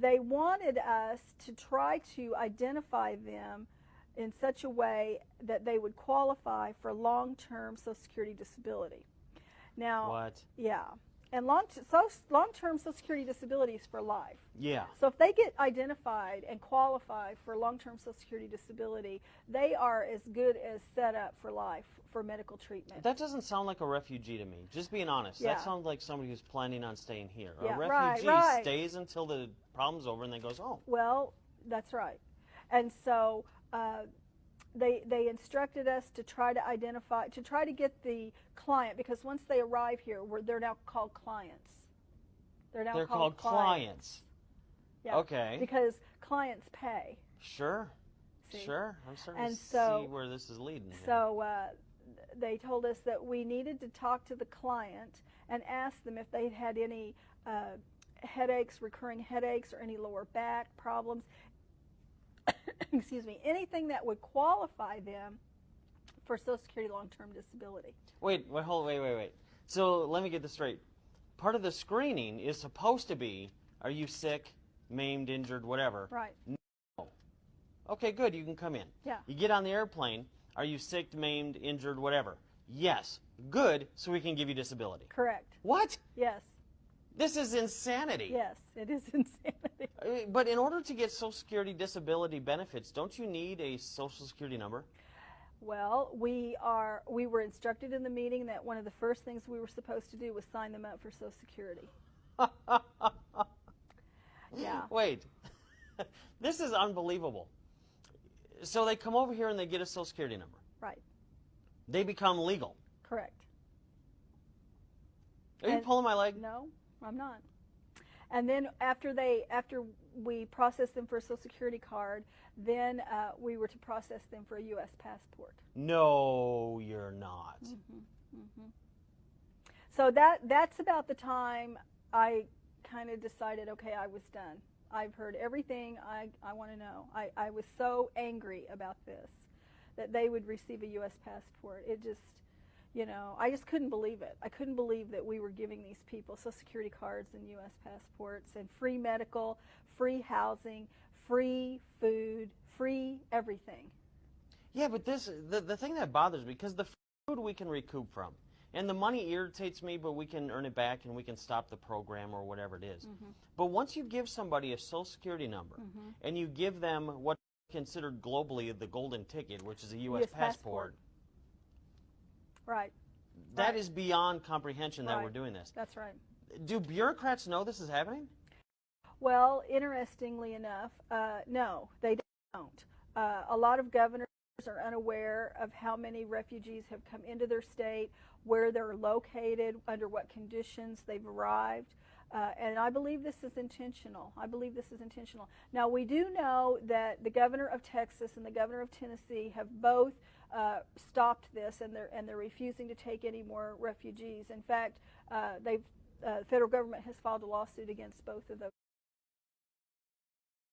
they wanted us to try to identify them in such a way that they would qualify for long-term Social Security disability. Now, What? Yeah. And long-term Social Security disability is for life. Yeah. So if they get identified and qualify for long-term Social Security disability, they are as good as set up for life for medical treatment. That doesn't sound like a refugee to me. Just being honest. Yeah. That sounds like somebody who's planning on staying here. Yeah, A refugee right. stays until the problem's over and then goes home. Well, that's right. And so they instructed us to try to identify, to try to get the client, because once they arrive here, they're now called clients. They're called clients. Yeah. Okay. Because clients pay. Sure. See? Sure. I'm starting to see where this is leading. So they told us that we needed to talk to the client and ask them if they'd had any headaches, recurring headaches, or any lower back problems. Excuse me, anything that would qualify them for Social Security long-term disability. Wait. So let me get this straight. Part of the screening is supposed to be, are you sick, maimed, injured, whatever? Right. No. Okay, good, you can come in. Yeah. You get on the airplane, are you sick, maimed, injured, whatever? Yes. Good, so we can give you disability. Correct. What? Yes. This is insanity. Yes, it is insanity. But in order to get Social Security disability benefits, don't you need a Social Security number? Well, we were instructed in the meeting that one of the first things we were supposed to do was sign them up for Social Security. Yeah. Wait. This is unbelievable. So they come over here and they get a Social Security number. Right. They become legal. Correct. Are you pulling my leg? No, I'm not. And then after we processed them for a Social Security card, then we were to process them for a U.S. passport. No, you're not. Mm-hmm. Mm-hmm. So that's about the time I kind of decided, okay, I was done. I've heard everything I want to know. I was so angry about this, that they would receive a U.S. passport. It just, I just couldn't believe it. I couldn't believe that we were giving these people Social Security cards and U.S. passports and free medical, free housing, free food, free everything. Yeah, but the thing that bothers me, because the food we can recoup from, and the money irritates me, but we can earn it back and we can stop the program or whatever it is. Mm-hmm. But once you give somebody a Social Security number, Mm-hmm. and you give them what's considered globally the golden ticket, which is a U.S. passport. Right. That is beyond comprehension that we're doing this. That's right. Do bureaucrats know this is happening? Well, interestingly enough, no, they don't. A lot of governors are unaware of how many refugees have come into their state, where they're located, under what conditions they've arrived. And I believe this is intentional. Now, we do know that the governor of Texas and the governor of Tennessee have both stopped this, and they're refusing to take any more refugees. In fact, the federal government has filed a lawsuit against both of those